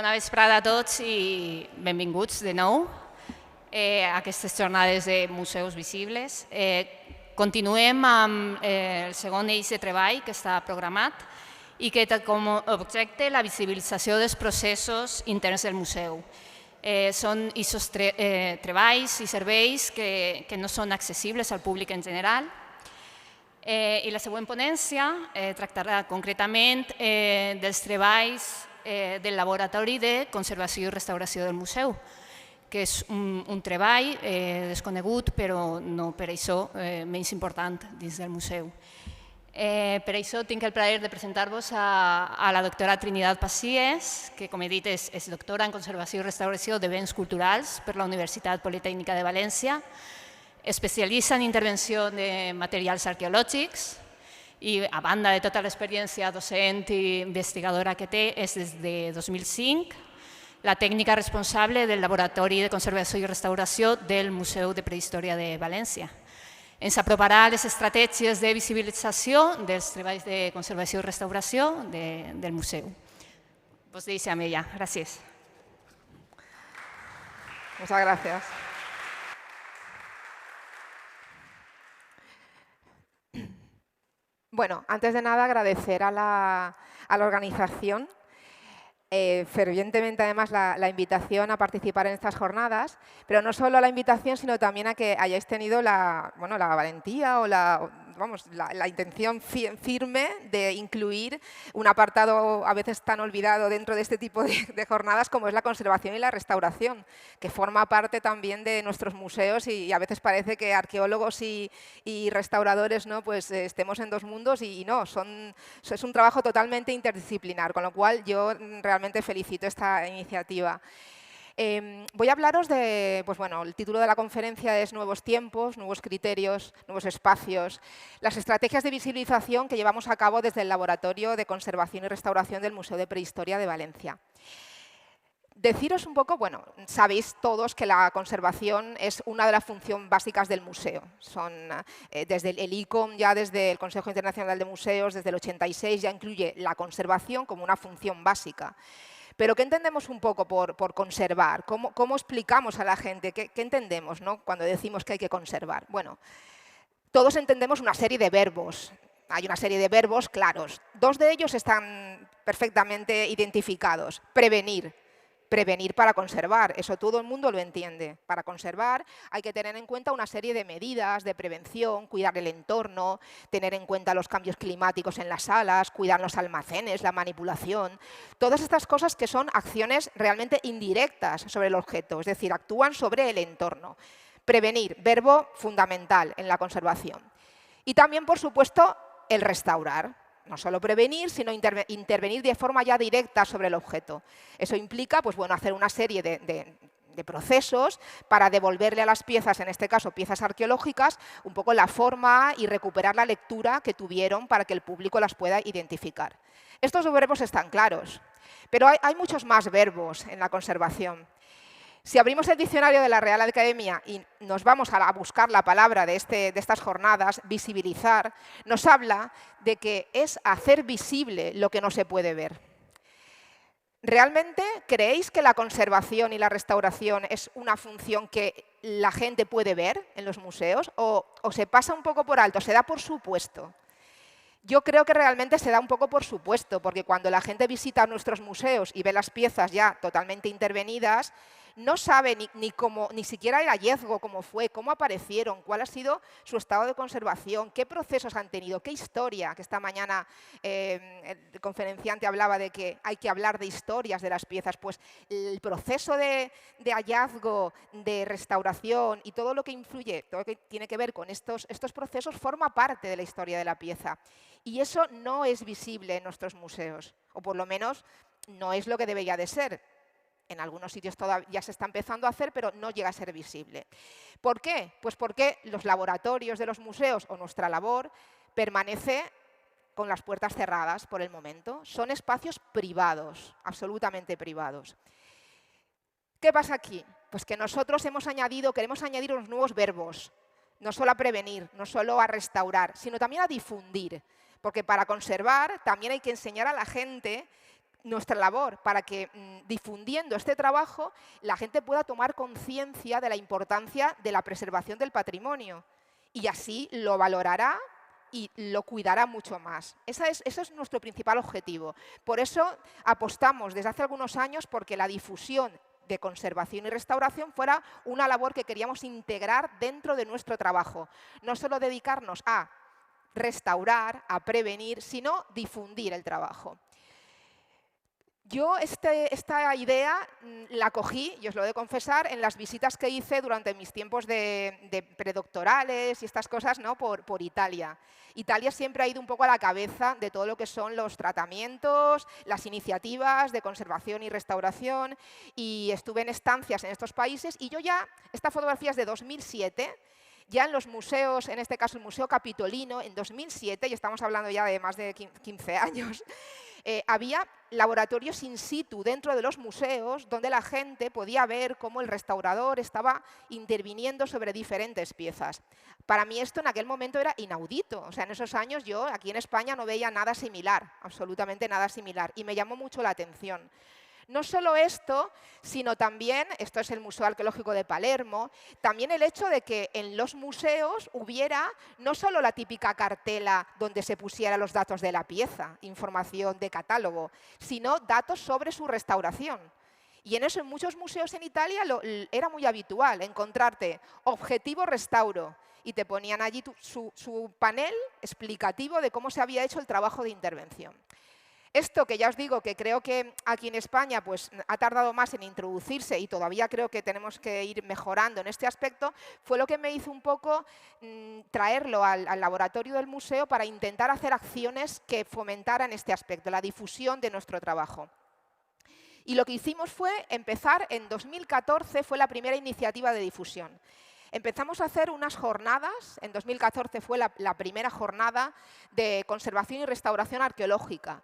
Bona vesprada a tots i benvinguts de nou a aquestes jornades de museus visibles. Continuem amb el segon eix de treball que està programat i que té com a objecte la visibilització dels processos interns del museu. Són aquests treballs i serveis que no són accessibles al públic en general. I la següent ponència tractarà concretament dels treballs del Laboratori de Conservació i Restauració del Museu, que és un treball desconegut, però no per això menys important dins del museu. Per això tinc el plaer de presentar-vos a la doctora Trinidad Pacies, que, com he dit, és doctora en Conservació i Restauració de Béns Culturals per la Universitat Politècnica de València, especialista en intervenció de materials arqueològics i, a banda de tota l'experiència docent i investigadora que té, és des de 2005 la tècnica responsable del Laboratori de Conservació i Restauració del Museu de Prehistòria de València. Ens aproparà les estratègies de visibilització dels treballs de conservació i restauració del museu. Vos deixo amb ella. Gràcies. Muchas gracias. Bueno, antes de nada agradecer a la organización fervientemente además la invitación a participar en estas jornadas, pero no solo la invitación, sino también a que hayáis tenido la valentía o la intención firme de incluir un apartado a veces tan olvidado dentro de este tipo de jornadas como es la conservación y la restauración, que forma parte también de nuestros museos y a veces parece que arqueólogos y restauradores pues estemos en dos mundos y no, es un trabajo totalmente interdisciplinar, con lo cual yo realmente felicito esta iniciativa. Voy a hablaros de, el título de la conferencia es Nuevos tiempos, nuevos criterios, nuevos espacios, las estrategias de visibilización que llevamos a cabo desde el Laboratorio de Conservación y Restauración del Museo de Prehistoria de Valencia. Deciros un poco, sabéis todos que la conservación es una de las funciones básicas del museo. Desde el ICOM, ya desde el Consejo Internacional de Museos, desde el 86, ya incluye la conservación como una función básica. Pero ¿qué entendemos un poco por conservar? ¿Cómo explicamos a la gente? ¿Qué entendemos, ¿no?, cuando decimos que hay que conservar? Bueno, todos entendemos una serie de verbos. Hay una serie de verbos claros. Dos de ellos están perfectamente identificados. Prevenir. Prevenir para conservar, eso todo el mundo lo entiende. Para conservar hay que tener en cuenta una serie de medidas de prevención, cuidar el entorno, tener en cuenta los cambios climáticos en las salas, cuidar los almacenes, la manipulación. Todas estas cosas que son acciones realmente indirectas sobre el objeto, es decir, actúan sobre el entorno. Prevenir, verbo fundamental en la conservación. Y también, por supuesto, el restaurar. No solo prevenir, sino intervenir de forma ya directa sobre el objeto. Eso implica hacer una serie de procesos para devolverle a las piezas, en este caso piezas arqueológicas, un poco la forma y recuperar la lectura que tuvieron para que el público las pueda identificar. Estos verbos están claros, pero hay muchos más verbos en la conservación. Si abrimos el diccionario de la Real Academia y nos vamos a buscar la palabra de estas jornadas, visibilizar, nos habla de que es hacer visible lo que no se puede ver. ¿Realmente creéis que la conservación y la restauración es una función que la gente puede ver en los museos o se pasa un poco por alto, se da por supuesto? Yo creo que realmente se da un poco por supuesto, porque cuando la gente visita nuestros museos y ve las piezas ya totalmente intervenidas, no sabe ni siquiera el hallazgo, cómo fue, cómo aparecieron, cuál ha sido su estado de conservación, qué procesos han tenido, qué historia, que esta mañana el conferenciante hablaba de que hay que hablar de historias de las piezas. Pues el proceso de hallazgo, de restauración y todo lo que influye, todo lo que tiene que ver con estos procesos forma parte de la historia de la pieza. Y eso no es visible en nuestros museos, o por lo menos no es lo que debería de ser. En algunos sitios todavía ya se está empezando a hacer, pero no llega a ser visible. ¿Por qué? Pues porque los laboratorios de los museos o nuestra labor permanece con las puertas cerradas por el momento. Son espacios privados, absolutamente privados. ¿Qué pasa aquí? Pues que nosotros queremos añadir unos nuevos verbos, no solo a prevenir, no solo a restaurar, sino también a difundir. Porque para conservar también hay que enseñar a la gente nuestra labor para que difundiendo este trabajo la gente pueda tomar conciencia de la importancia de la preservación del patrimonio y así lo valorará y lo cuidará mucho más. Eso es nuestro principal objetivo. Por eso apostamos desde hace algunos años porque la difusión de conservación y restauración fuera una labor que queríamos integrar dentro de nuestro trabajo. No solo dedicarnos a restaurar, a prevenir, sino difundir el trabajo. Yo esta idea la cogí, y os lo he de confesar, en las visitas que hice durante mis tiempos de predoctorales y estas cosas, ¿no? por Italia. Italia siempre ha ido un poco a la cabeza de todo lo que son los tratamientos, las iniciativas de conservación y restauración, y estuve en estancias en estos países, y yo ya, esta fotografía es de 2007, ya en los museos, en este caso el Museo Capitolino, en 2007, y estamos hablando ya de más de 15 años, había laboratorios in situ dentro de los museos donde la gente podía ver cómo el restaurador estaba interviniendo sobre diferentes piezas. Para mí esto en aquel momento era inaudito. O sea, en esos años yo aquí en España no veía nada similar, absolutamente nada similar, y me llamó mucho la atención. No solo esto, sino también, esto es el Museo Arqueológico de Palermo, también el hecho de que en los museos hubiera no solo la típica cartela donde se pusieran los datos de la pieza, información de catálogo, sino datos sobre su restauración. Y en eso en muchos museos en Italia era muy habitual encontrarte objetivo restauro y te ponían allí su panel explicativo de cómo se había hecho el trabajo de intervención. Esto que ya os digo que creo que aquí en España pues, ha tardado más en introducirse y todavía creo que tenemos que ir mejorando en este aspecto, fue lo que me hizo un poco traerlo al laboratorio del museo para intentar hacer acciones que fomentaran este aspecto, la difusión de nuestro trabajo. Y lo que hicimos fue empezar, en 2014 fue la primera iniciativa de difusión. Empezamos a hacer unas jornadas, en 2014 fue la primera jornada de conservación y restauración arqueológica.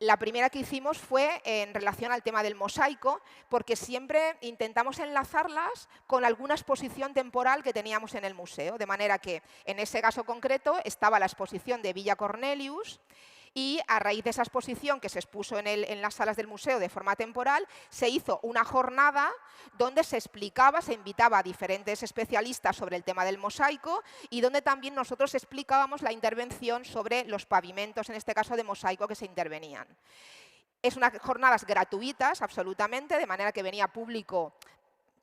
La primera que hicimos fue en relación al tema del mosaico, porque siempre intentamos enlazarlas con alguna exposición temporal que teníamos en el museo, de manera que en ese caso concreto estaba la exposición de Villa Cornelius, y a raíz de esa exposición que se expuso en las salas del museo de forma temporal, se hizo una jornada donde se explicaba, se invitaba a diferentes especialistas sobre el tema del mosaico y donde también nosotros explicábamos la intervención sobre los pavimentos, en este caso de mosaico, que se intervenían. Es unas jornadas gratuitas, absolutamente, de manera que venía público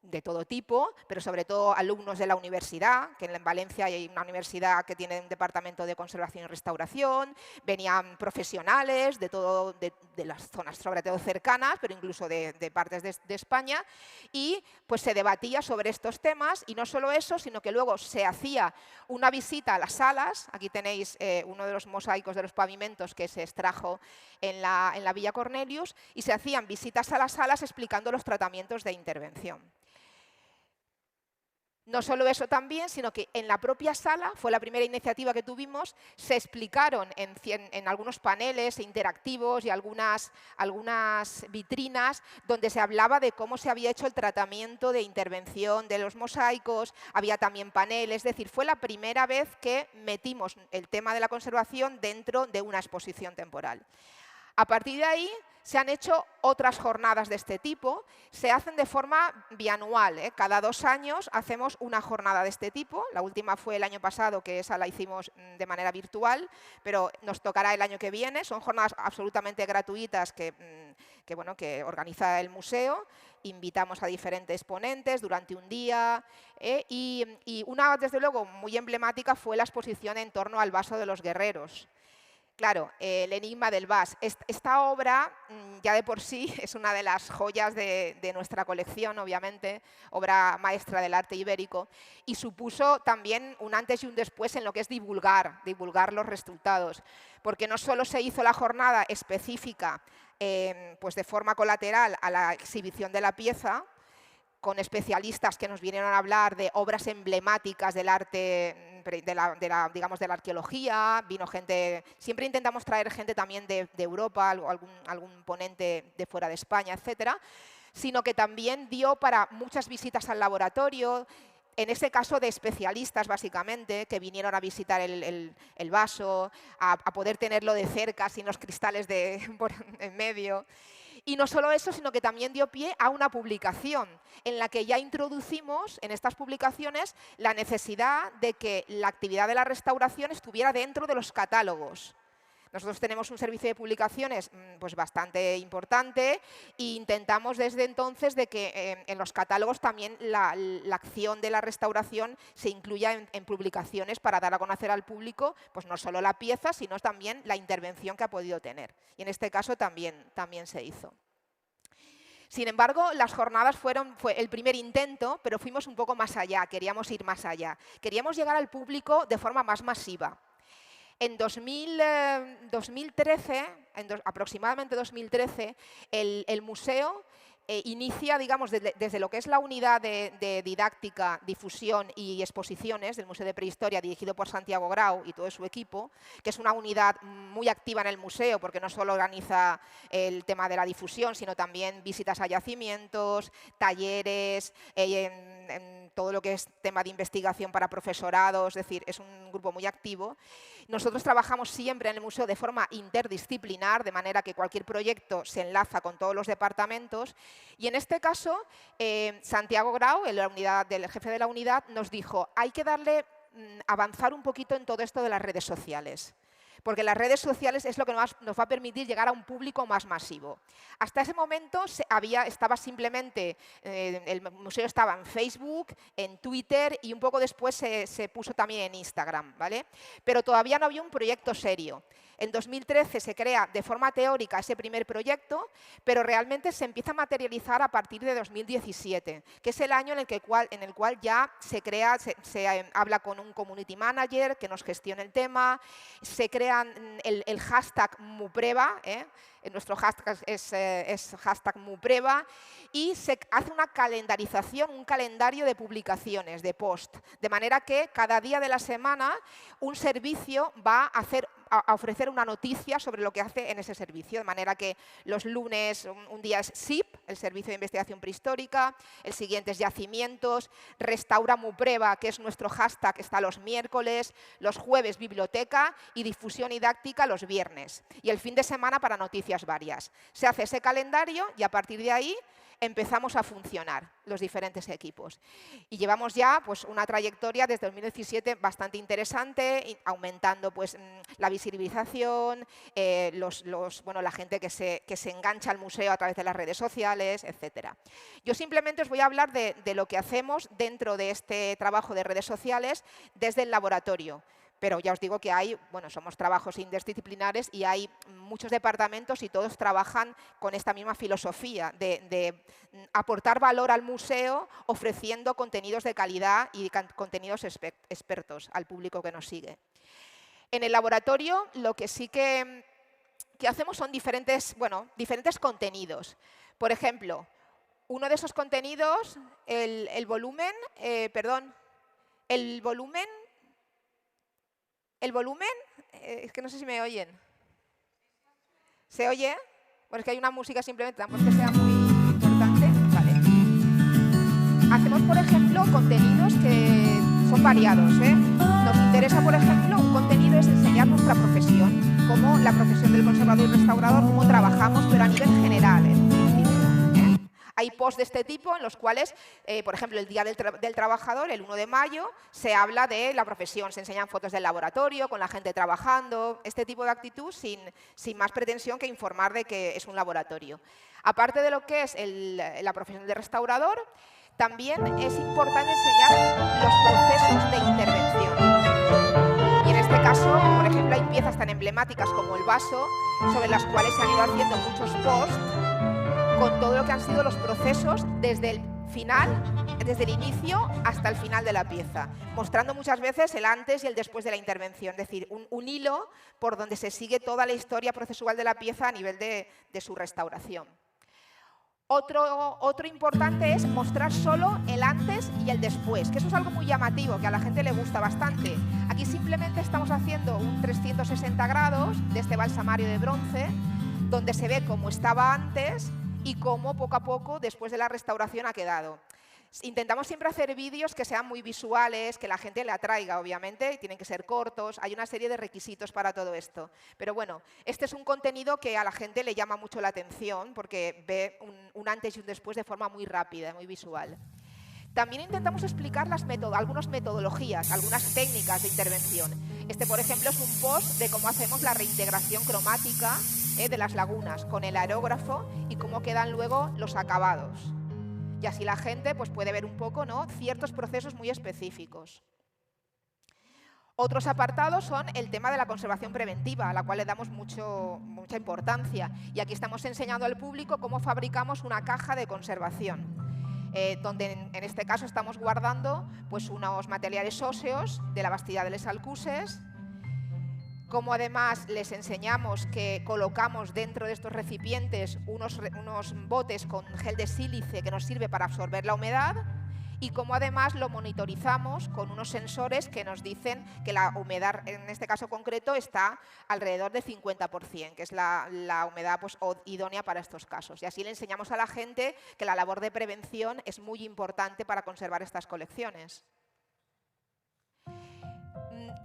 de todo tipo, pero sobre todo alumnos de la universidad, que en Valencia hay una universidad que tiene un departamento de conservación y restauración, venían profesionales de las zonas sobre todo cercanas, pero incluso de partes de España, y pues se debatía sobre estos temas, y no solo eso, sino que luego se hacía una visita a las salas. Aquí tenéis uno de los mosaicos de los pavimentos que se extrajo en la Villa Cornelius, y se hacían visitas a las salas explicando los tratamientos de intervención. No solo eso también, sino que en la propia sala, fue la primera iniciativa que tuvimos, se explicaron en algunos paneles interactivos y algunas vitrinas donde se hablaba de cómo se había hecho el tratamiento de intervención de los mosaicos, había también paneles, es decir, fue la primera vez que metimos el tema de la conservación dentro de una exposición temporal. A partir de ahí se han hecho otras jornadas de este tipo, se hacen de forma bianual, cada 2 años hacemos una jornada de este tipo, la última fue el año pasado, que esa la hicimos de manera virtual, pero nos tocará el año que viene, son jornadas absolutamente gratuitas que organiza el museo, invitamos a diferentes ponentes durante un día y una, desde luego, muy emblemática fue la exposición en torno al vaso de los guerreros. Claro, el enigma del vas. Esta obra ya de por sí es una de las joyas de nuestra colección, obviamente, obra maestra del arte ibérico, y supuso también un antes y un después en lo que es divulgar los resultados, porque no solo se hizo la jornada específica pues de forma colateral a la exhibición de la pieza, con especialistas que nos vinieron a hablar de obras emblemáticas del arte, de la arqueología, vino gente, siempre intentamos traer gente también de Europa, algún ponente de fuera de España, etcétera, sino que también dio para muchas visitas al laboratorio. en ese caso de especialistas, básicamente, que vinieron a visitar el vaso, a poder tenerlo de cerca, sin los cristales en medio. Y no solo eso, sino que también dio pie a una publicación en la que ya introducimos en estas publicaciones la necesidad de que la actividad de la restauración estuviera dentro de los catálogos. Nosotros tenemos un servicio de publicaciones pues bastante importante e intentamos desde entonces de que en los catálogos también la acción de la restauración se incluya en publicaciones para dar a conocer al público pues no solo la pieza, sino también la intervención que ha podido tener. Y en este caso también se hizo. Sin embargo, las jornadas fue el primer intento, pero fuimos un poco más allá, queríamos ir más allá. Queríamos llegar al público de forma más masiva. En 2013, aproximadamente 2013, el museo inicia, digamos, desde lo que es la unidad de didáctica, difusión y exposiciones del Museo de Prehistoria, dirigido por Santiago Grau y todo su equipo, que es una unidad muy activa en el museo, porque no solo organiza el tema de la difusión, sino también visitas a yacimientos, talleres, en todo lo que es tema de investigación para profesorado, es decir, es un grupo muy activo. Nosotros trabajamos siempre en el museo de forma interdisciplinar, de manera que cualquier proyecto se enlaza con todos los departamentos. Y en este caso, Santiago Grau, el jefe de la unidad, nos dijo, hay que avanzar un poquito en todo esto de las redes sociales. Porque las redes sociales es lo que nos va a permitir llegar a un público más masivo. Hasta ese momento estaba simplemente, el museo estaba en Facebook, en Twitter y un poco después se puso también en Instagram, ¿vale? Pero todavía no había un proyecto serio. En 2013 se crea de forma teórica ese primer proyecto, pero realmente se empieza a materializar a partir de 2017, que es el año en el cual ya se habla con un community manager que nos gestione el tema, se crea el hashtag MUPREVA, nuestro hashtag es hashtag MUPREVA, y se hace una calendarización, un calendario de publicaciones, de post, de manera que cada día de la semana un servicio va a ofrecer una noticia sobre lo que hace en ese servicio, de manera que los lunes un día es SIP, el Servicio de Investigación Prehistórica, el siguiente es Yacimientos, Restaura MUPREVA, que es nuestro hashtag, está los miércoles, los jueves Biblioteca y Difusión Didáctica los viernes, y el fin de semana para noticias varias. Se hace ese calendario y a partir de ahí empezamos a funcionar los diferentes equipos. Y llevamos ya pues, una trayectoria desde 2017 bastante interesante, aumentando pues, la visibilización, la gente que se engancha al museo a través de las redes sociales, etc. Yo simplemente os voy a hablar de lo que hacemos dentro de este trabajo de redes sociales desde el laboratorio. Pero ya os digo que somos trabajos interdisciplinares y hay muchos departamentos y todos trabajan con esta misma filosofía de aportar valor al museo ofreciendo contenidos de calidad y contenidos expertos al público que nos sigue. En el laboratorio lo que sí que hacemos son diferentes contenidos. Por ejemplo, uno de esos contenidos, el volumen, es que no sé si me oyen. ¿Se oye? Bueno, es que hay una música simplemente, tampoco es que sea muy importante. Vale. Hacemos, por ejemplo, contenidos que son variados, Nos interesa, por ejemplo, un contenido es enseñar nuestra profesión, como la profesión del conservador y restaurador, cómo trabajamos, pero a nivel general, Hay posts de este tipo en los cuales, por ejemplo, el Día del Trabajador, el 1 de mayo, se habla de la profesión, se enseñan fotos del laboratorio, con la gente trabajando, este tipo de actitud sin más pretensión que informar de que es un laboratorio. Aparte de lo que es la profesión de restaurador, también es importante enseñar los procesos de intervención. Y en este caso, por ejemplo, hay piezas tan emblemáticas como el vaso, sobre las cuales se han ido haciendo muchos posts, con todo lo que han sido los procesos desde el inicio hasta el final de la pieza, mostrando muchas veces el antes y el después de la intervención, es decir, un hilo por donde se sigue toda la historia procesual de la pieza a nivel de su restauración. Otro importante es mostrar solo el antes y el después, que eso es algo muy llamativo, que a la gente le gusta bastante. Aquí simplemente estamos haciendo un 360 grados de este balsamario de bronce, donde se ve cómo estaba antes y cómo poco a poco, después de la restauración, ha quedado. Intentamos siempre hacer vídeos que sean muy visuales, que la gente le atraiga, obviamente, tienen que ser cortos, hay una serie de requisitos para todo esto. Pero bueno, este es un contenido que a la gente le llama mucho la atención porque ve un antes y un después de forma muy rápida, muy visual. También intentamos explicar algunas metodologías, algunas técnicas de intervención. Este, por ejemplo, es un post de cómo hacemos la reintegración cromática de las lagunas con el aerógrafo y cómo quedan luego los acabados. Y así la gente pues, puede ver un poco, ¿no?, ciertos procesos muy específicos. Otros apartados son el tema de la conservación preventiva, a la cual le damos mucha importancia. Y aquí estamos enseñando al público cómo fabricamos una caja de conservación. Donde en este caso estamos guardando pues, unos materiales óseos de la Bastida de les Alcuses, como además les enseñamos que colocamos dentro de estos recipientes unos botes con gel de sílice que nos sirve para absorber la humedad, y cómo además lo monitorizamos con unos sensores que nos dicen que la humedad, en este caso concreto, está alrededor de 50%, que es la humedad pues, idónea para estos casos. Y así le enseñamos a la gente que la labor de prevención es muy importante para conservar estas colecciones.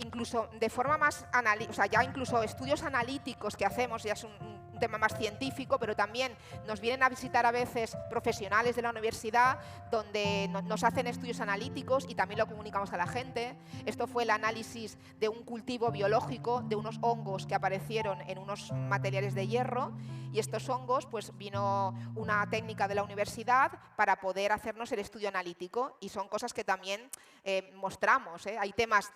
Incluso de forma más analítica, o sea, ya incluso estudios analíticos que hacemos, ya es un tema más científico, pero también nos vienen a visitar a veces profesionales de la universidad donde nos hacen estudios analíticos y también lo comunicamos a la gente. Esto fue el análisis de un cultivo biológico de unos hongos que aparecieron en unos materiales de hierro, y estos hongos, pues vino una técnica de la universidad para poder hacernos el estudio analítico, y son cosas que también mostramos. Hay temas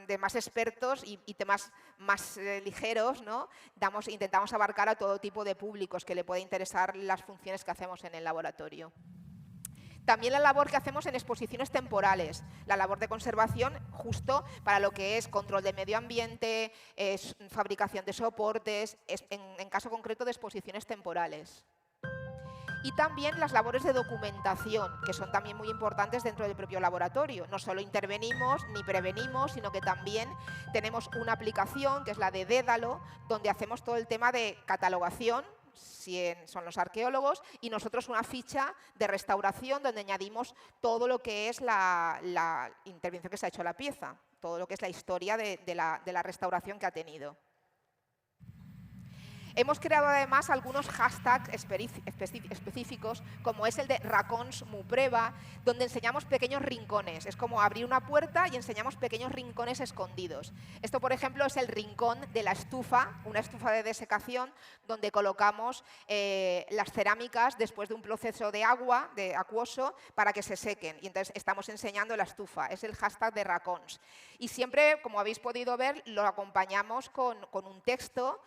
de más expertos y temas más ligeros, ¿no? Intentamos abarcar a todo tipo de públicos que le puede interesar las funciones que hacemos en el laboratorio. También la labor que hacemos en exposiciones temporales, la labor de conservación justo para lo que es control de medio ambiente, fabricación de soportes, en caso concreto de exposiciones temporales. Y también las labores de documentación, que son también muy importantes dentro del propio laboratorio. No solo intervenimos ni prevenimos, sino que también tenemos una aplicación, que es la de Dédalo, donde hacemos todo el tema de catalogación, son los arqueólogos, y nosotros una ficha de restauración donde añadimos todo lo que es la intervención que se ha hecho a la pieza, todo lo que es la historia de la restauración que ha tenido. Hemos creado además algunos hashtags específicos, como es el de Racons Mupreva, donde enseñamos pequeños rincones. Es como abrir una puerta y enseñamos pequeños rincones escondidos. Esto, por ejemplo, es el rincón de la estufa, una estufa de desecación, donde colocamos las cerámicas después de un proceso de agua, de acuoso, para que se sequen. Y entonces estamos enseñando la estufa. Es el hashtag de Racons. Y siempre, como habéis podido ver, lo acompañamos con un texto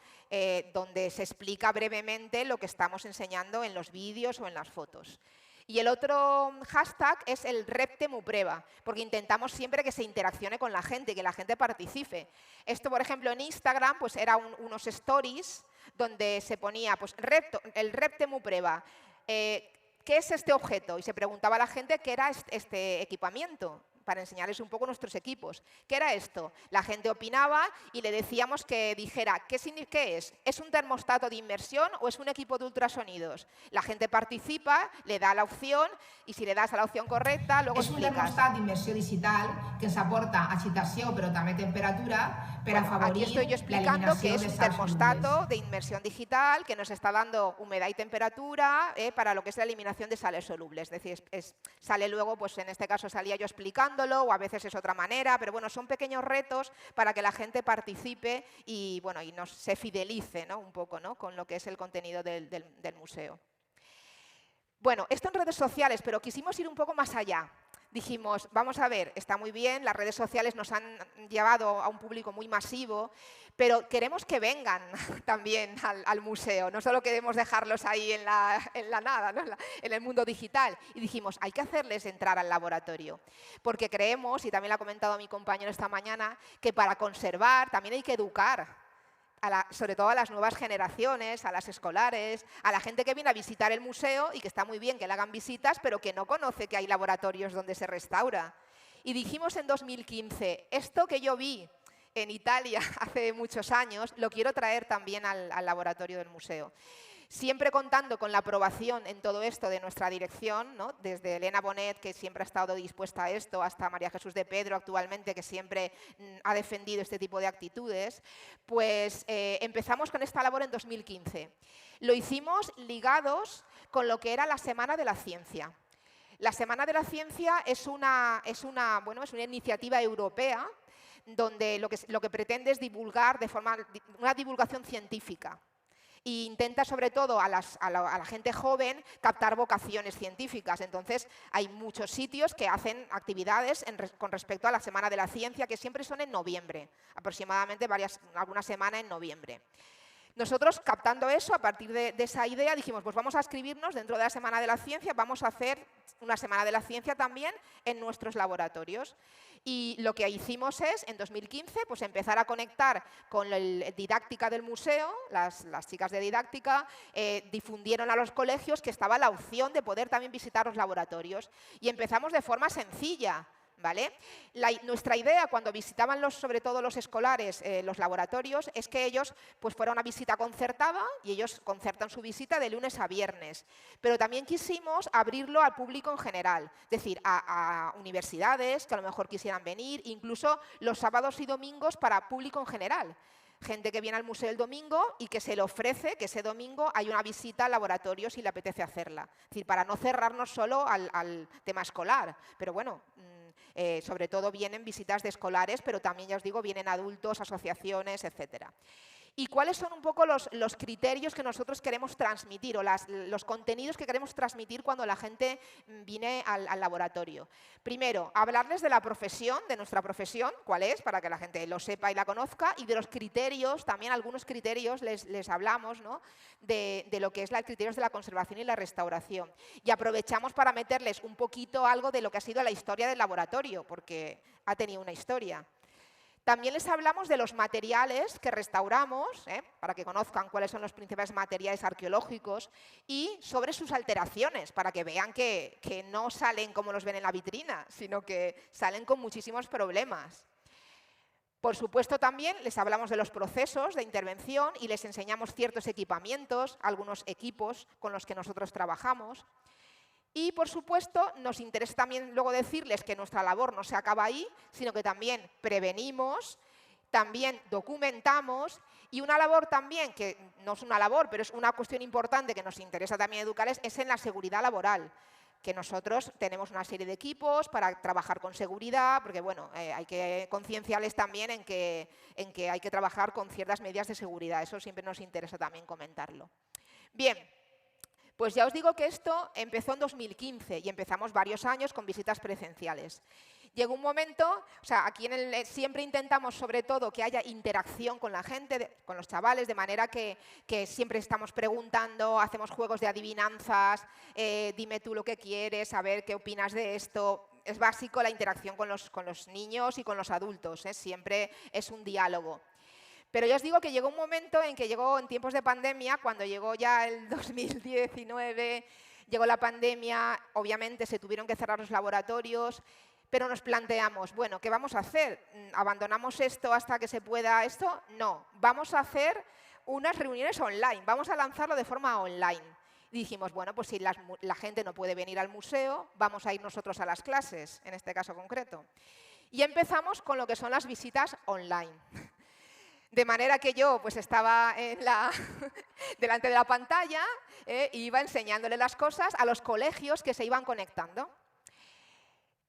donde se explica brevemente lo que estamos enseñando en los vídeos o en las fotos. Y el otro hashtag es el Repte Mupreva, porque intentamos siempre que se interaccione con la gente, que la gente participe. Esto, por ejemplo, en Instagram pues era unos stories donde se ponía pues, el Repte Mupreva. ¿Qué es este objeto? Y se preguntaba a la gente qué era este equipamiento, para enseñarles un poco nuestros equipos. ¿Qué era esto? La gente opinaba y le decíamos que dijera, ¿qué es? ¿Es un termostato de inmersión o es un equipo de ultrasonidos? La gente participa, le da la opción, y si le das a la opción correcta, luego explicas. És un termostat d'immersió digital que ens aporta agitació però també temperatura per afavorir aquí estoy yo explicando que es de un sals termostato solubles. de inmersión digital que nos está dando humedad y temperatura para lo que es la eliminación de sales solubles. Es decir, sale luego, pues en este caso salía yo explicando, o a veces es otra manera, pero bueno, son pequeños retos para que la gente participe y, bueno, y se fidelice, ¿no?, un poco, ¿no?, con lo que es el contenido del museo. Bueno, esto en redes sociales, pero quisimos ir un poco más allá. Dijimos, vamos a ver, está muy bien, las redes sociales nos han llevado a un público muy masivo, pero queremos que vengan también al museo, no solo queremos dejarlos ahí en la nada, ¿no?, en el mundo digital. Y dijimos, hay que hacerles entrar al laboratorio, porque creemos, y también lo ha comentado mi compañero esta mañana, que para conservar también hay que educar. Sobre todo a las nuevas generaciones, a las escolares, a la gente que viene a visitar el museo y que está muy bien que le hagan visitas, pero que no conoce que hay laboratorios donde se restaura. Y dijimos en 2015, esto que yo vi en Italia hace muchos años, lo quiero traer también al laboratorio del museo. Siempre contando con la aprobación en todo esto de nuestra dirección, ¿no? Desde Elena Bonet, que siempre ha estado dispuesta a esto, hasta María Jesús de Pedro actualmente, que siempre ha defendido este tipo de actitudes, pues empezamos con esta labor en 2015. Lo hicimos ligados con lo que era la Semana de la Ciencia. La Semana de la Ciencia es una iniciativa europea donde lo que pretende es divulgar de forma una divulgación científica. E intenta, sobre todo, a la gente joven captar vocaciones científicas. Entonces, hay muchos sitios que hacen actividades con respecto a la Semana de la Ciencia, que siempre son en noviembre, aproximadamente alguna semana en noviembre. Nosotros, captando eso, a partir de esa idea, dijimos, pues vamos a inscribirnos dentro de la Semana de la Ciencia, vamos a hacer una Semana de la Ciencia también en nuestros laboratorios. Y lo que hicimos es, en 2015, pues empezar a conectar con la didáctica del museo. Las chicas de didáctica difundieron a los colegios que estaba la opción de poder también visitar los laboratorios. Y empezamos de forma sencilla. ¿Vale? Nuestra idea cuando visitaban sobre todo los escolares los laboratorios es que ellos pues fuera una visita concertada y ellos concertan su visita de lunes a viernes. Pero también quisimos abrirlo al público en general, es decir, a universidades que a lo mejor quisieran venir, incluso los sábados y domingos para público en general. Gente que viene al museo el domingo y que se le ofrece que ese domingo hay una visita al laboratorio si le apetece hacerla. Es decir, para no cerrarnos solo al tema escolar. Pero bueno, sobre todo vienen visitas de escolares, pero también, ya os digo, vienen adultos, asociaciones, etcétera. ¿Y cuáles son un poco los criterios que nosotros queremos transmitir o los contenidos que queremos transmitir cuando la gente viene al laboratorio? Primero, hablarles de la profesión, de nuestra profesión, cuál es, para que la gente lo sepa y la conozca, y de los criterios, también algunos criterios les hablamos, ¿no? de lo que es los criterios de la conservación y la restauración. Y aprovechamos para meterles un poquito algo de lo que ha sido la historia del laboratorio, porque ha tenido una historia. También les hablamos de los materiales que restauramos, para que conozcan cuáles son los principales materiales arqueológicos, y sobre sus alteraciones, para que vean que no salen como los ven en la vitrina, sino que salen con muchísimos problemas. Por supuesto, también les hablamos de los procesos de intervención y les enseñamos ciertos equipamientos, algunos equipos con los que nosotros trabajamos. Y, por supuesto, nos interesa también luego decirles que nuestra labor no se acaba ahí, sino que también prevenimos, también documentamos, y una labor también, que no es una labor, pero es una cuestión importante que nos interesa también educarles, es en la seguridad laboral, que nosotros tenemos una serie de equipos para trabajar con seguridad, porque bueno, hay que concienciarles también en que hay que trabajar con ciertas medidas de seguridad. Eso siempre nos interesa también comentarlo. Bien. Pues ya os digo que esto empezó en 2015 y empezamos varios años con visitas presenciales. Llegó un momento, o sea, aquí siempre intentamos sobre todo que haya interacción con la gente, con los chavales, de manera que siempre estamos preguntando, hacemos juegos de adivinanzas, dime tú lo que quieres, a ver qué opinas de esto. Es básico la interacción con los niños y con los adultos, siempre es un diálogo. Pero ya os digo que llegó un momento en que llegó en tiempos de pandemia, cuando llegó ya el 2019, llegó la pandemia, obviamente se tuvieron que cerrar los laboratorios, pero nos planteamos, bueno, ¿qué vamos a hacer? ¿Abandonamos esto hasta que se pueda esto? No, vamos a hacer unas reuniones online, vamos a lanzarlo de forma online. Y dijimos, bueno, pues si la gente no puede venir al museo, vamos a ir nosotros a las clases, en este caso concreto. Y empezamos con lo que son las visitas online. De manera que yo pues estaba delante de la pantalla e iba enseñándole las cosas a los colegios que se iban conectando.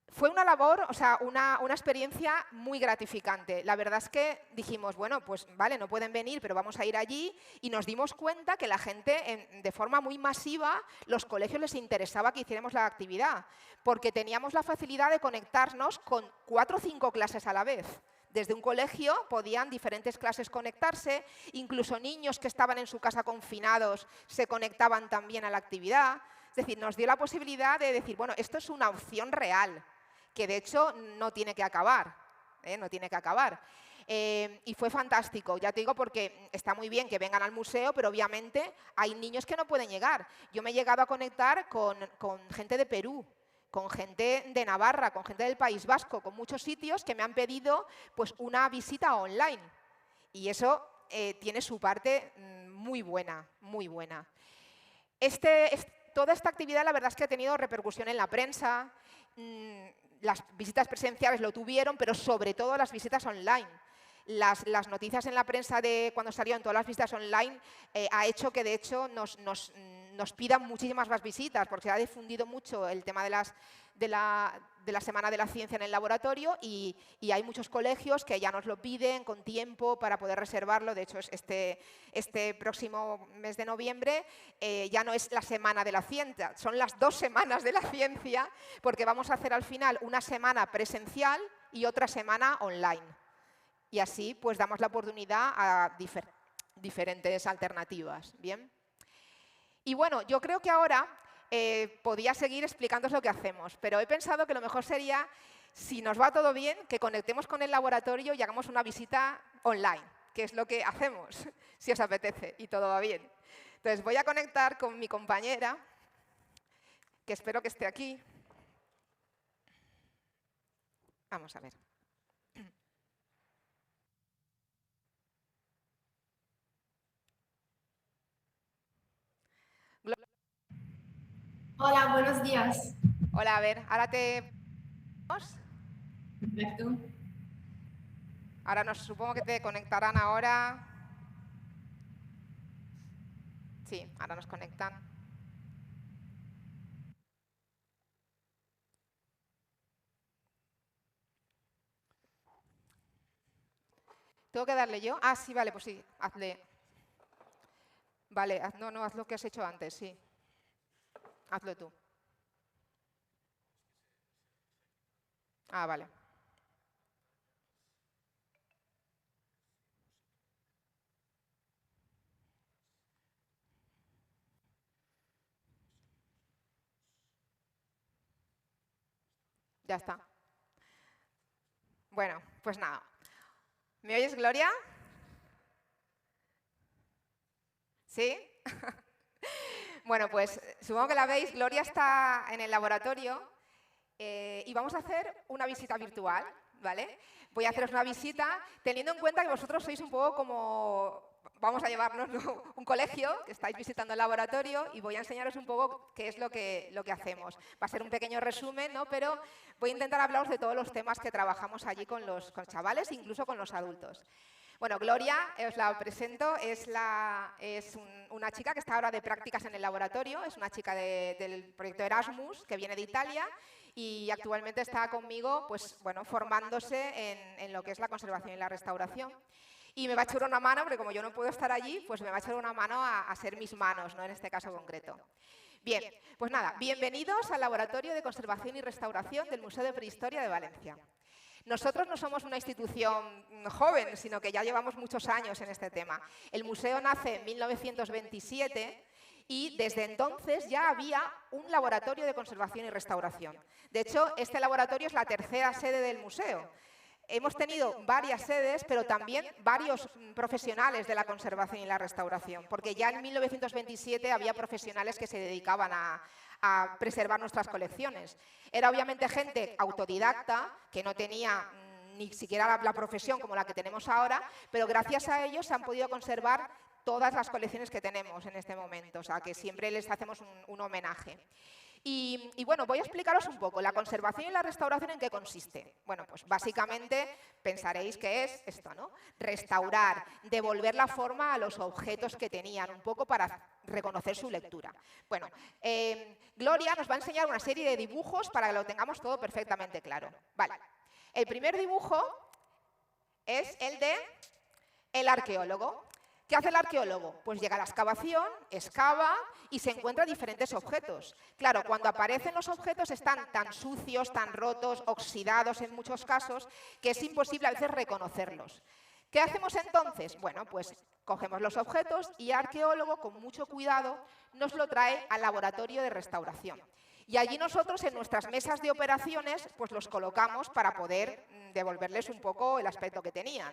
Fue una labor, o sea, una experiencia muy gratificante. La verdad es que dijimos, bueno, pues vale, no pueden venir, pero vamos a ir allí, y nos dimos cuenta que la gente, de forma muy masiva, los colegios les interesaba que hiciéramos la actividad, porque teníamos la facilidad de conectarnos con 4 o 5 clases a la vez. Desde un colegio podían diferentes clases conectarse, incluso niños que estaban en su casa confinados se conectaban también a la actividad. Es decir, nos dio la posibilidad de decir, bueno, esto es una opción real, que de hecho no tiene que acabar, no tiene que acabar. Y fue fantástico, ya te digo, porque está muy bien que vengan al museo, pero obviamente hay niños que no pueden llegar. Yo me he llegado a conectar con gente de Perú, con gente de Navarra, con gente del País Vasco, con muchos sitios que me han pedido pues una visita online. Y eso tiene su parte muy buena, muy buena. Toda esta actividad la verdad es que ha tenido repercusión en la prensa, las visitas presenciales lo tuvieron, pero sobre todo las visitas online. Las noticias en la prensa de cuando salieron todas las visitas online ha hecho que de hecho nos pidan muchísimas más visitas, porque se ha difundido mucho el tema de la Semana de la Ciencia en el laboratorio y hay muchos colegios que ya nos lo piden con tiempo para poder reservarlo. De hecho, este próximo mes de noviembre ya no es la Semana de la Ciencia, son las 2 semanas de la ciencia, porque vamos a hacer al final una semana presencial y otra semana online. Y así pues damos la oportunidad a diferentes alternativas. ¿Bien? Y bueno, yo creo que ahora podía seguir explicándoos lo que hacemos, pero he pensado que lo mejor sería, si nos va todo bien, que conectemos con el laboratorio y hagamos una visita online, que es lo que hacemos, si os apetece y todo va bien. Entonces voy a conectar con mi compañera, que espero que esté aquí. Vamos a ver. Hola, buenos días. Hola, a ver, ahora te... Perfecto. Ahora supongo que te conectarán ahora. Sí, ahora nos conectan. ¿Tengo que darle yo? Ah, sí, vale, pues sí, hazle. Vale, no, haz lo que has hecho antes, sí. Hazlo tú. Ah, vale. Ya está. Bueno, pues nada. ¿Me oyes, Gloria? ¿Sí? Bueno, pues supongo que la veis. Gloria está en el laboratorio y vamos a hacer una visita virtual, ¿vale? Voy a haceros una visita teniendo en cuenta que vosotros sois un poco como... Vamos a llevarnos un colegio, que estáis visitando el laboratorio, y voy a enseñaros un poco qué es lo que hacemos. Va a ser un pequeño resumen, ¿no? Pero voy a intentar hablaros de todos los temas que trabajamos allí con los chavales, incluso con los adultos. Bueno, Gloria, os la presento, es una chica que está ahora de prácticas en el laboratorio, es una chica del proyecto Erasmus, que viene de Italia, y actualmente está conmigo, pues, bueno, formándose en lo que es la conservación y la restauración. Y me va a echar una mano, porque como yo no puedo estar allí, pues me va a echar una mano a ser mis manos, ¿no? En este caso concreto. Bien, pues nada, bienvenidos al Laboratorio de Conservación y Restauración del Museo de Prehistoria de Valencia. Nosotros no somos una institución joven, sino que ya llevamos muchos años en este tema. El museo nace en 1927 y desde entonces ya había un laboratorio de conservación y restauración. De hecho, este laboratorio es la tercera sede del museo. Hemos tenido varias sedes, pero también varios profesionales de la conservación y la restauración, porque ya en 1927 había profesionales que se dedicaban a preservar nuestras colecciones. Era obviamente gente autodidacta, que no tenía ni siquiera la profesión como la que tenemos ahora, pero gracias a ellos se han podido conservar todas las colecciones que tenemos en este momento, o sea que siempre les hacemos un homenaje. Y bueno, voy a explicaros un poco la conservación y la restauración en qué consiste. Bueno, pues básicamente pensaréis que es esto, ¿no? Restaurar, devolver la forma a los objetos que tenían, un poco para reconocer su lectura. Bueno, Gloria nos va a enseñar una serie de dibujos para que lo tengamos todo perfectamente claro. Vale, el primer dibujo es el de el arqueólogo. ¿Qué hace el arqueólogo? Pues llega a la excavación, excava y se encuentra diferentes objetos. Claro, cuando aparecen los objetos están tan sucios, tan rotos, oxidados en muchos casos, que es imposible a veces reconocerlos. ¿Qué hacemos entonces? Bueno, pues cogemos los objetos y el arqueólogo, con mucho cuidado, nos lo trae al laboratorio de restauración. Y allí nosotros, en nuestras mesas de operaciones, pues los colocamos para poder devolverles un poco el aspecto que tenían.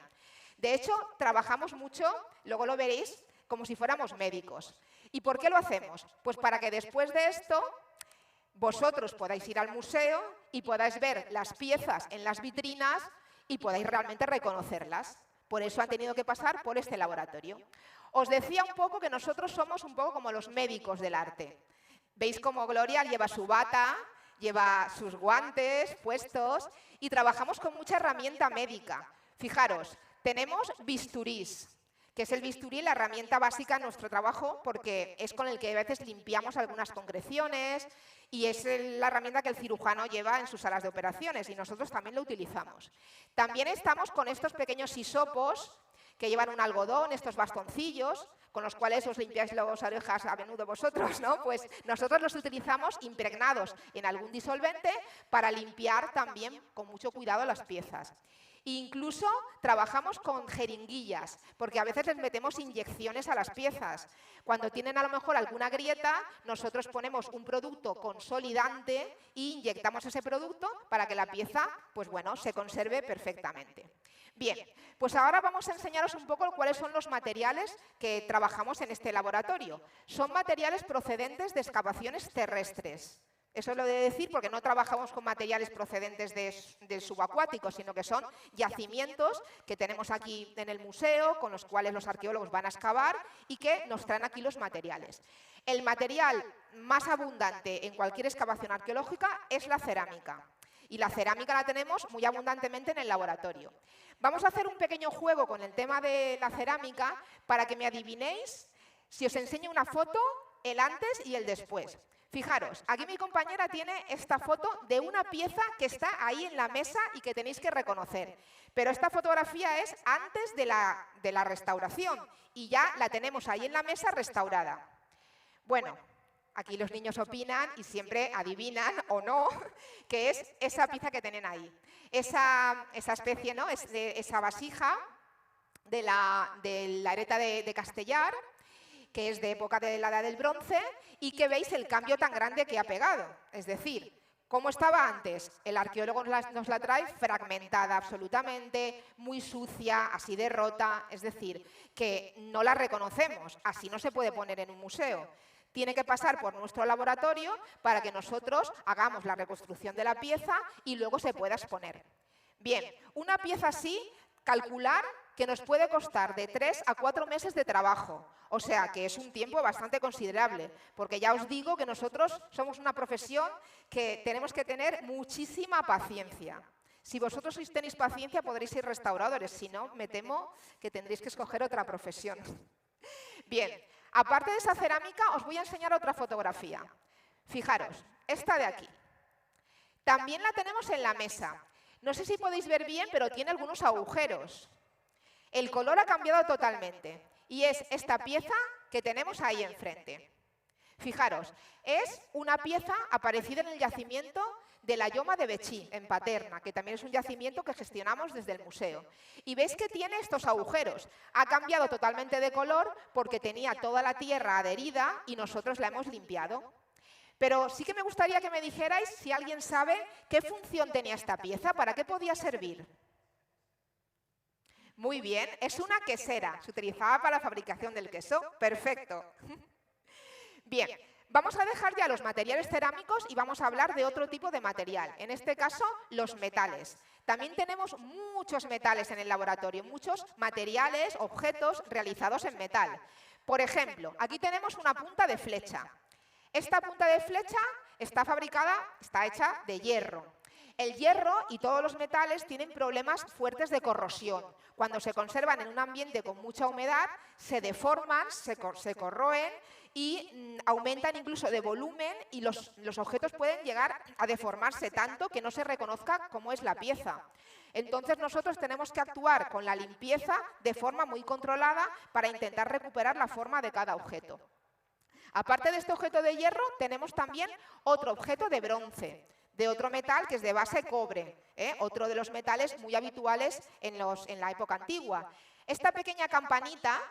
De hecho, trabajamos mucho, luego lo veréis, como si fuéramos médicos. ¿Y por qué lo hacemos? Pues para que después de esto vosotros podáis ir al museo y podáis ver las piezas en las vitrinas y podáis realmente reconocerlas. Por eso han tenido que pasar por este laboratorio. Os decía un poco que nosotros somos un poco como los médicos del arte. Veis cómo Gloria lleva su bata, lleva sus guantes puestos y trabajamos con mucha herramienta médica. Fijaros, tenemos bisturís, que es el bisturí, la herramienta básica en nuestro trabajo, porque es con el que a veces limpiamos algunas concreciones y es la herramienta que el cirujano lleva en sus salas de operaciones y nosotros también lo utilizamos. También estamos con estos pequeños hisopos que llevan un algodón, estos bastoncillos, con los cuales os limpiáis las orejas a menudo vosotros, ¿no? Pues nosotros los utilizamos impregnados en algún disolvente para limpiar también con mucho cuidado las piezas. Incluso trabajamos con jeringuillas, porque a veces les metemos inyecciones a las piezas. Cuando tienen a lo mejor alguna grieta, nosotros ponemos un producto consolidante e inyectamos ese producto para que la pieza, pues bueno, se conserve perfectamente. Bien, pues ahora vamos a enseñaros un poco cuáles son los materiales que trabajamos en este laboratorio. Son materiales procedentes de excavaciones terrestres. Eso lo he de decir porque no trabajamos con materiales procedentes del subacuático, sino que son yacimientos que tenemos aquí en el museo, con los cuales los arqueólogos van a excavar y que nos traen aquí los materiales. El material más abundante en cualquier excavación arqueológica es la cerámica. Y la cerámica la tenemos muy abundantemente en el laboratorio. Vamos a hacer un pequeño juego con el tema de la cerámica para que me adivinéis si os enseño una foto, el antes y el después. Fijaros, aquí mi compañera tiene esta foto de una pieza que está ahí en la mesa y que tenéis que reconocer. Pero esta fotografía es antes de la restauración y ya la tenemos ahí en la mesa restaurada. Bueno, aquí los niños opinan y siempre adivinan o no que es esa pieza que tienen ahí. Esa especie, ¿no? Esa vasija de la Areta de Castellar, que es de época de la Edad del Bronce, y que veis el cambio tan grande que ha pegado. Es decir, ¿cómo estaba antes? El arqueólogo nos la trae fragmentada absolutamente, muy sucia, así de rota, es decir, que no la reconocemos, así no se puede poner en un museo. Tiene que pasar por nuestro laboratorio para que nosotros hagamos la reconstrucción de la pieza y luego se pueda exponer. Bien, una pieza así, calcular que nos puede costar de 3 a 4 meses de trabajo, o sea que es un tiempo bastante considerable, porque ya os digo que nosotros somos una profesión que tenemos que tener muchísima paciencia. Si vosotros tenéis paciencia podréis ser restauradores, si no, me temo que tendréis que escoger otra profesión. Bien, aparte de esa cerámica os voy a enseñar otra fotografía. Fijaros, esta de aquí. También la tenemos en la mesa. No sé si podéis ver bien, pero tiene algunos agujeros. El color ha cambiado totalmente y es esta pieza que tenemos ahí enfrente. Fijaros, es una pieza aparecida en el yacimiento de la Lloma de Betxí, en Paterna, que también es un yacimiento que gestionamos desde el museo. Y veis que tiene estos agujeros. Ha cambiado totalmente de color porque tenía toda la tierra adherida y nosotros la hemos limpiado. Pero sí que me gustaría que me dijerais si alguien sabe qué función tenía esta pieza, para qué podía servir. Muy bien, es una quesera, se utilizaba para la fabricación del queso. Perfecto. Bien, vamos a dejar ya los materiales cerámicos y vamos a hablar de otro tipo de material, en este caso los metales. También tenemos muchos metales en el laboratorio, muchos materiales, objetos realizados en metal. Por ejemplo, aquí tenemos una punta de flecha. Esta punta de flecha está hecha de hierro. El hierro y todos los metales tienen problemas fuertes de corrosión. Cuando se conservan en un ambiente con mucha humedad, se deforman, se corroen y aumentan incluso de volumen y los objetos pueden llegar a deformarse tanto que no se reconozca cómo es la pieza. Entonces nosotros tenemos que actuar con la limpieza de forma muy controlada para intentar recuperar la forma de cada objeto. Aparte de este objeto de hierro, tenemos también otro objeto de bronce, de otro metal que es de base cobre, otro de los metales muy habituales en la época antigua. Esta pequeña campanita,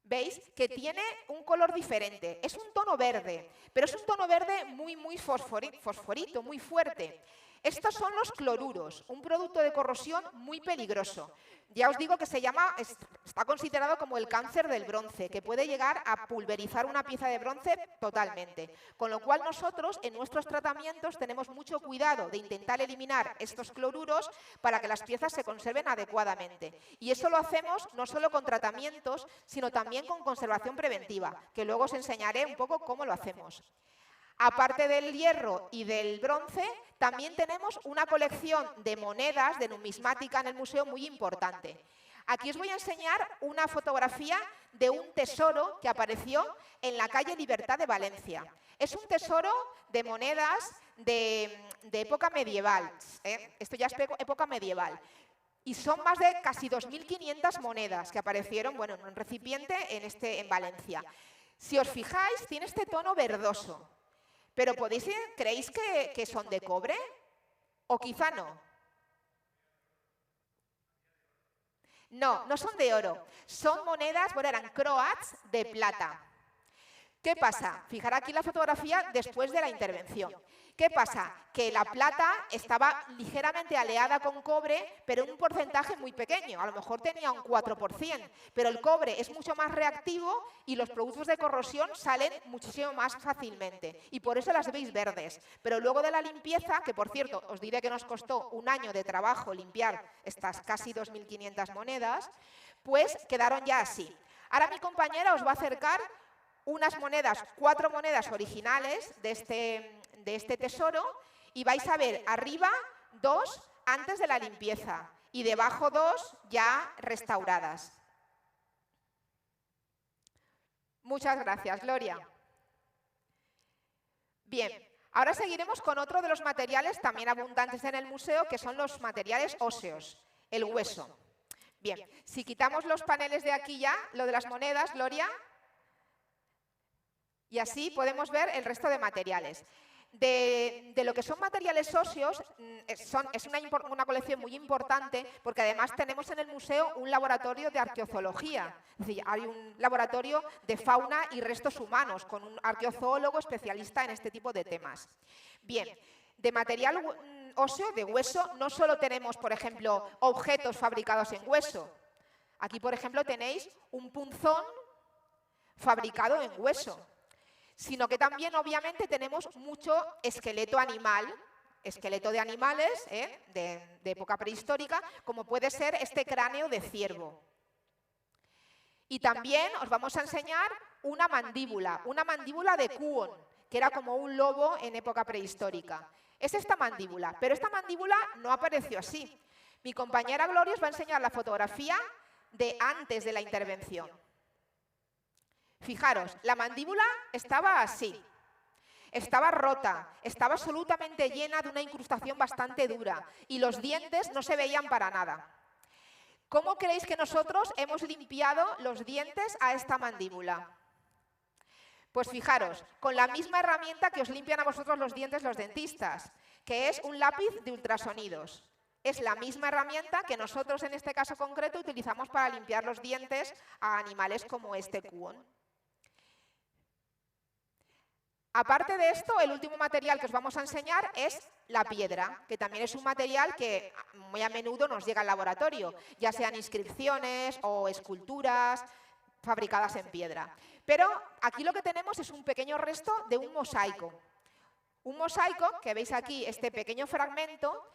veis que tiene un color diferente, es un tono verde, pero es un tono verde muy fosforito, muy fuerte. Estos son los cloruros, un producto de corrosión muy peligroso. Ya os digo que está considerado como el cáncer del bronce, que puede llegar a pulverizar una pieza de bronce totalmente. Con lo cual nosotros en nuestros tratamientos tenemos mucho cuidado de intentar eliminar estos cloruros para que las piezas se conserven adecuadamente. Y eso lo hacemos no solo con tratamientos, sino también con conservación preventiva, que luego os enseñaré un poco cómo lo hacemos. Aparte del hierro y del bronce, también tenemos una colección de monedas de numismática en el museo muy importante. Aquí os voy a enseñar una fotografía de un tesoro que apareció en la calle Libertad de Valencia. Es un tesoro de monedas de época medieval. Esto ya es época medieval. Y son más de casi 2.500 monedas que aparecieron, bueno, en un recipiente en Valencia. Si os fijáis, tiene este tono verdoso. Pero ¿creéis que son de cobre? ¿O quizá no? No, no son de oro. Son monedas, bueno, eran croats de plata. ¿Qué pasa? Fijar aquí la fotografía después de la intervención. ¿Qué pasa? Que la plata estaba ligeramente aleada con cobre, pero en un porcentaje muy pequeño. A lo mejor tenía un 4%, pero el cobre es mucho más reactivo y los productos de corrosión salen muchísimo más fácilmente. Y por eso las veis verdes. Pero luego de la limpieza, que por cierto, os diré que nos costó un año de trabajo limpiar estas casi 2.500 monedas, pues quedaron ya así. Ahora mi compañera os va a acercar unas monedas, 4 monedas originales de este tesoro, y vais a ver arriba 2 antes de la limpieza y debajo 2 ya restauradas. Muchas gracias, Gloria. Bien, ahora seguiremos con otro de los materiales también abundantes en el museo, que son los materiales óseos, el hueso. Bien, si quitamos los paneles de aquí ya, lo de las monedas, Gloria, y así podemos ver el resto de materiales. De lo que son materiales óseos, es una colección muy importante porque además tenemos en el museo un laboratorio de arqueozoología. Es decir, hay un laboratorio de fauna y restos humanos con un arqueozoólogo especialista en este tipo de temas. Bien, de material óseo, de hueso, no solo tenemos, por ejemplo, objetos fabricados en hueso. Aquí, por ejemplo, tenéis un punzón fabricado en hueso, sino que también, obviamente, tenemos mucho esqueleto animal, esqueleto de animales de época prehistórica, como puede ser este cráneo de ciervo. Y también os vamos a enseñar una mandíbula de Kuon, que era como un lobo en época prehistórica. Es esta mandíbula, pero esta mandíbula no apareció así. Mi compañera Gloria os va a enseñar la fotografía de antes de la intervención. Fijaros, la mandíbula estaba así, estaba rota, estaba absolutamente llena de una incrustación bastante dura y los dientes no se veían para nada. ¿Cómo creéis que nosotros hemos limpiado los dientes a esta mandíbula? Pues fijaros, con la misma herramienta que os limpian a vosotros los dientes los dentistas, que es un lápiz de ultrasonidos. Es la misma herramienta que nosotros en este caso concreto utilizamos para limpiar los dientes a animales como este Kuon. Aparte de esto, el último material que os vamos a enseñar es la piedra, que también es un material que muy a menudo nos llega al laboratorio, ya sean inscripciones o esculturas fabricadas en piedra. Pero aquí lo que tenemos es un pequeño resto de un mosaico. Un mosaico, que veis aquí, este pequeño fragmento,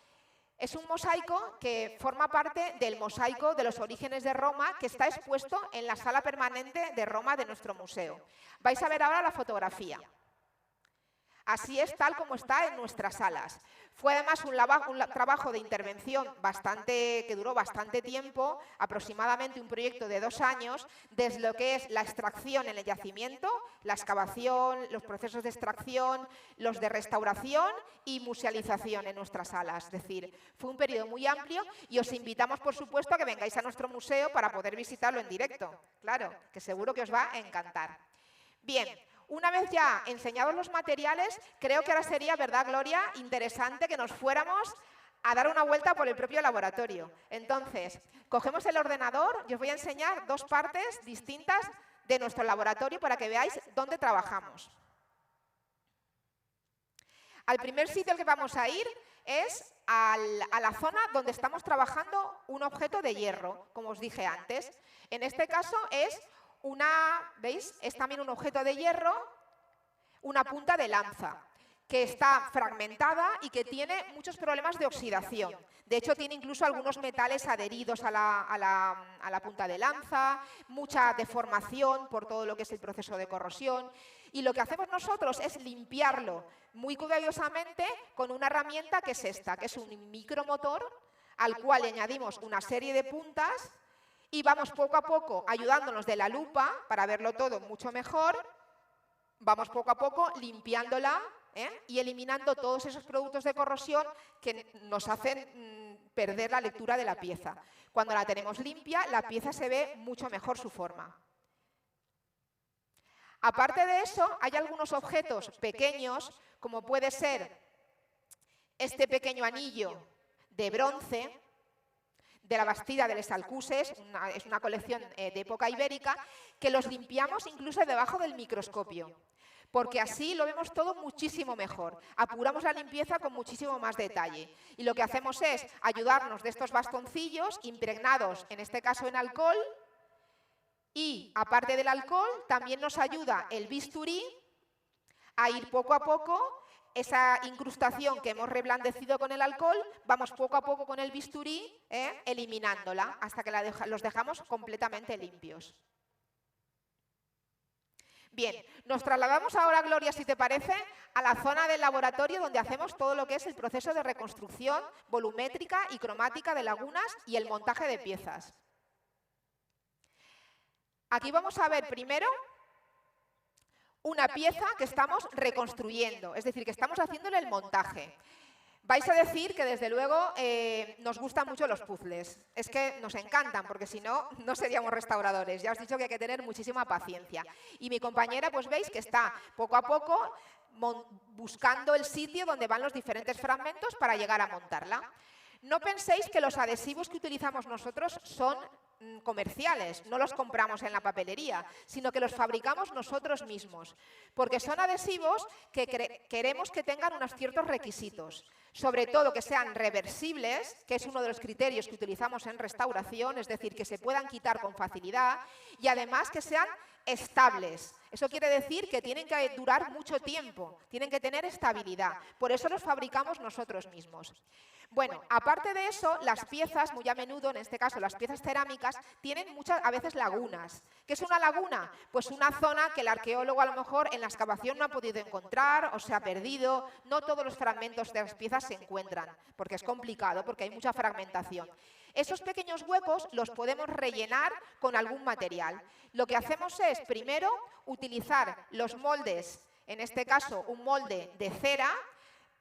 es un mosaico que forma parte del mosaico de los orígenes de Roma, que está expuesto en la sala permanente de Roma de nuestro museo. Vais a ver ahora la fotografía. Así es tal como está en nuestras salas. Fue además un trabajo de intervención que duró bastante tiempo, aproximadamente un proyecto de 2 años, desde lo que es la extracción en el yacimiento, la excavación, los procesos de extracción, los de restauración y musealización en nuestras salas. Es decir, fue un periodo muy amplio y os invitamos, por supuesto, a que vengáis a nuestro museo para poder visitarlo en directo. Claro, que seguro que os va a encantar. Bien. Una vez ya enseñados los materiales, creo que ahora sería, ¿verdad, Gloria?, interesante que nos fuéramos a dar una vuelta por el propio laboratorio. Entonces, cogemos el ordenador y os voy a enseñar 2 partes distintas de nuestro laboratorio para que veáis dónde trabajamos. Al primer sitio al que vamos a ir es a la zona donde estamos trabajando un objeto de hierro, como os dije antes. En este caso es ¿veis? Es también un objeto de hierro, una punta de lanza, que está fragmentada y que tiene muchos problemas de oxidación. De hecho, tiene incluso algunos metales adheridos a la punta de lanza, mucha deformación por todo lo que es el proceso de corrosión. Y lo que hacemos nosotros es limpiarlo muy cuidadosamente con una herramienta que es esta, que es un micromotor al cual le añadimos una serie de puntas y vamos poco a poco ayudándonos de la lupa para verlo todo mucho mejor. Vamos poco a poco limpiándola y eliminando todos esos productos de corrosión que nos hacen perder la lectura de la pieza. Cuando la tenemos limpia, la pieza se ve mucho mejor su forma. Aparte de eso, hay algunos objetos pequeños, como puede ser este pequeño anillo de bronce, de la Bastida de les Alcuses, es una colección de época ibérica, que los limpiamos incluso debajo del microscopio, porque así lo vemos todo muchísimo mejor. Apuramos la limpieza con muchísimo más detalle. Y lo que hacemos es ayudarnos de estos bastoncillos impregnados, en este caso en alcohol, y aparte del alcohol, también nos ayuda el bisturí a ir poco a poco. Esa incrustación que hemos reblandecido con el alcohol, vamos poco a poco con el bisturí eliminándola hasta que los dejamos completamente limpios. Bien, nos trasladamos ahora, Gloria, si te parece, a la zona del laboratorio donde hacemos todo lo que es el proceso de reconstrucción volumétrica y cromática de lagunas y el montaje de piezas. Aquí vamos a ver primero una pieza que estamos reconstruyendo, es decir, que estamos haciéndole el montaje. Vais a decir que, desde luego, nos gustan mucho los puzzles. Es que nos encantan, porque si no, no seríamos restauradores. Ya os he dicho que hay que tener muchísima paciencia. Y mi compañera, pues veis que está poco a poco buscando el sitio donde van los diferentes fragmentos para llegar a montarla. No penséis que los adhesivos que utilizamos nosotros son comerciales, no los compramos en la papelería, sino que los fabricamos nosotros mismos, porque son adhesivos que queremos que tengan unos ciertos requisitos, sobre todo que sean reversibles, que es uno de los criterios que utilizamos en restauración, es decir, que se puedan quitar con facilidad, y además que sean estables. Eso quiere decir que tienen que durar mucho tiempo, tienen que tener estabilidad. Por eso los fabricamos nosotros mismos. Bueno, aparte de eso, las piezas, muy a menudo, en este caso las piezas cerámicas, tienen a veces lagunas. ¿Qué es una laguna? Pues una zona que el arqueólogo a lo mejor en la excavación no ha podido encontrar o se ha perdido. No todos los fragmentos de las piezas se encuentran, porque es complicado, porque hay mucha fragmentación. Esos pequeños huecos los podemos rellenar con algún material. Lo que hacemos es, primero, utilizar los moldes, en este caso un molde de cera,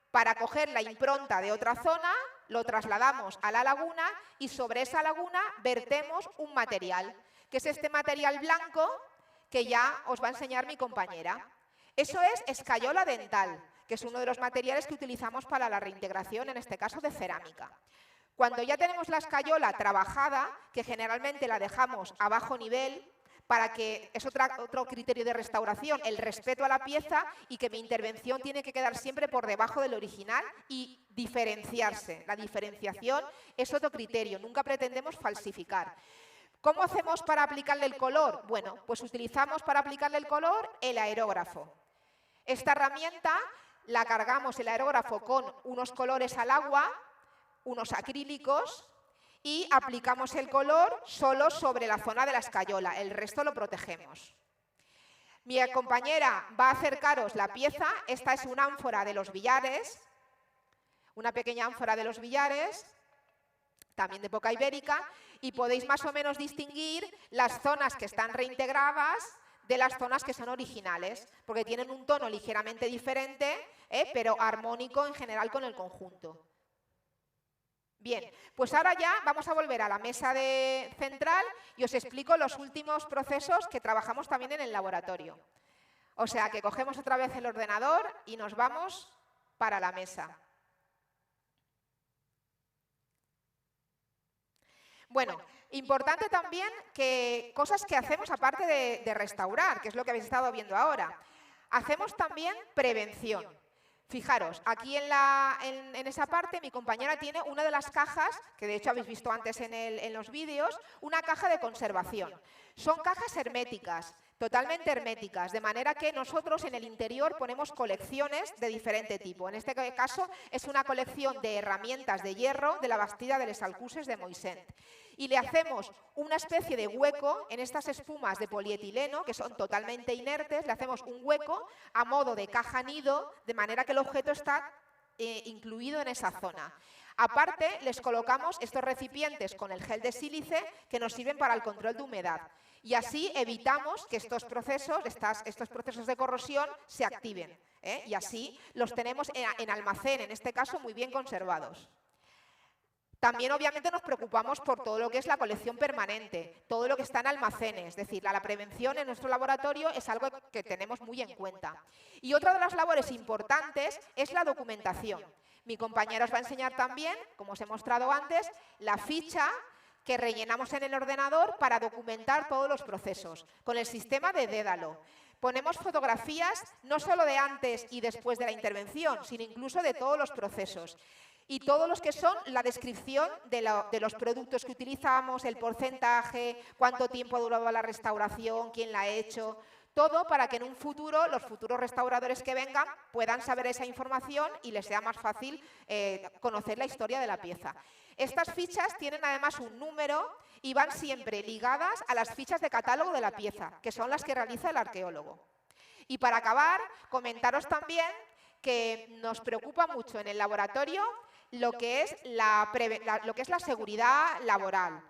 para coger la impronta de otra zona, lo trasladamos a la laguna y sobre esa laguna vertemos un material, que es este material blanco que ya os va a enseñar mi compañera. Eso es escayola dental, que es uno de los materiales que utilizamos para la reintegración, en este caso de cerámica. Cuando ya tenemos la escayola trabajada, que generalmente la dejamos a bajo nivel, para que es otro criterio de restauración, el respeto a la pieza, y que mi intervención tiene que quedar siempre por debajo del original y diferenciarse. La diferenciación es otro criterio, nunca pretendemos falsificar. ¿Cómo hacemos para aplicarle el color? Bueno, pues utilizamos para aplicarle el color el aerógrafo. Esta herramienta la cargamos, el aerógrafo, con unos colores al agua, unos acrílicos, y aplicamos el color solo sobre la zona de la escayola, el resto lo protegemos. Mi compañera va a acercaros la pieza. Esta es una ánfora de los billares, una pequeña ánfora de los billares, también de época ibérica, y podéis más o menos distinguir las zonas que están reintegradas de las zonas que son originales, porque tienen un tono ligeramente diferente, pero armónico en general con el conjunto. Bien, pues ahora ya vamos a volver a la mesa central y os explico los últimos procesos que trabajamos también en el laboratorio. O sea, que cogemos otra vez el ordenador y nos vamos para la mesa. Bueno, importante también que cosas que hacemos aparte de restaurar, que es lo que habéis estado viendo ahora. Hacemos también prevención. Fijaros, aquí en esa parte mi compañera tiene una de las cajas, que de hecho habéis visto antes en los vídeos, una caja de conservación. Son cajas herméticas, totalmente herméticas, de manera que nosotros en el interior ponemos colecciones de diferente tipo. En este caso es una colección de herramientas de hierro de la Bastida de les Alcuses de Moixent. Y le hacemos una especie de hueco en estas espumas de polietileno, que son totalmente inertes, le hacemos un hueco a modo de caja nido, de manera que el objeto está incluido en esa zona. Aparte, les colocamos estos recipientes con el gel de sílice que nos sirven para el control de humedad. Y así evitamos que estos procesos de corrosión se activen. Y así los tenemos en almacén, en este caso, muy bien conservados. También, obviamente, nos preocupamos por todo lo que es la colección permanente, todo lo que está en almacenes. Es decir, la prevención en nuestro laboratorio es algo que tenemos muy en cuenta. Y otra de las labores importantes es la documentación. Mi compañera os va a enseñar también, como os he mostrado antes, la ficha que rellenamos en el ordenador para documentar todos los procesos, con el sistema de Dédalo. Ponemos fotografías no solo de antes y después de la intervención, sino incluso de todos los procesos. Y todos los que son la descripción de los productos que utilizamos, el porcentaje, cuánto tiempo ha durado la restauración, quién la ha hecho, todo para que en un futuro los futuros restauradores que vengan puedan saber esa información y les sea más fácil conocer la historia de la pieza. Estas fichas tienen además un número y van siempre ligadas a las fichas de catálogo de la pieza, que son las que realiza el arqueólogo. Y para acabar, comentaros también que nos preocupa mucho en el laboratorio lo que es la seguridad laboral.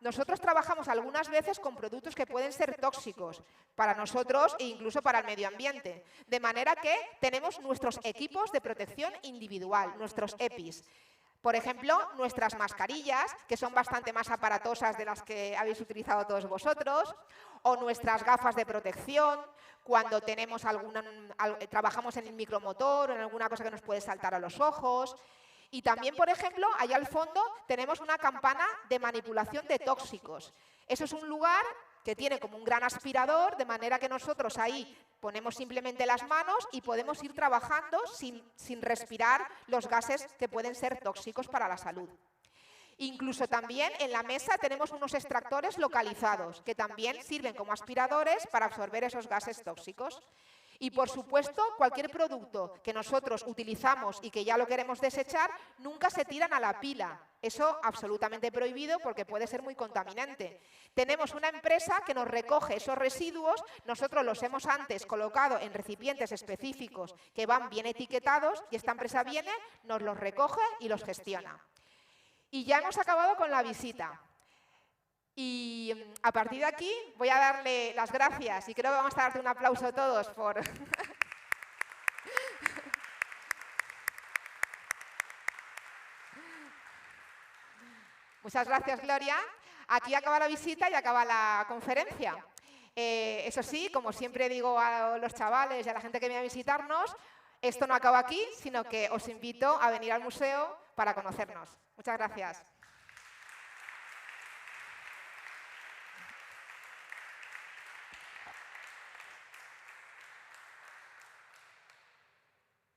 Nosotros trabajamos algunas veces con productos que pueden ser tóxicos para nosotros e incluso para el medio ambiente, de manera que tenemos nuestros equipos de protección individual, nuestros EPIs. Por ejemplo, nuestras mascarillas, que son bastante más aparatosas de las que habéis utilizado todos vosotros, o nuestras gafas de protección, cuando trabajamos en el micromotor o en alguna cosa que nos puede saltar a los ojos. Y también, por ejemplo, allá al fondo tenemos una campana de manipulación de tóxicos. Eso es un lugar que tiene como un gran aspirador, de manera que nosotros ahí ponemos simplemente las manos y podemos ir trabajando sin respirar los gases que pueden ser tóxicos para la salud. Incluso también en la mesa tenemos unos extractores localizados, que también sirven como aspiradores para absorber esos gases tóxicos. Y, por supuesto, cualquier producto que nosotros utilizamos y que ya lo queremos desechar, nunca se tiran a la pila. Eso absolutamente prohibido porque puede ser muy contaminante. Tenemos una empresa que nos recoge esos residuos, nosotros los hemos antes colocado en recipientes específicos que van bien etiquetados y esta empresa viene, nos los recoge y los gestiona. Y ya hemos acabado con la visita. Y a partir de aquí voy a darle las gracias y creo que vamos a darte un aplauso todos por... Muchas gracias, Gloria. Aquí acaba la visita y acaba la conferencia. Eso sí, como siempre digo a los chavales y a la gente que viene a visitarnos, esto no acaba aquí, sino que os invito a venir al museo para conocernos. Muchas gracias.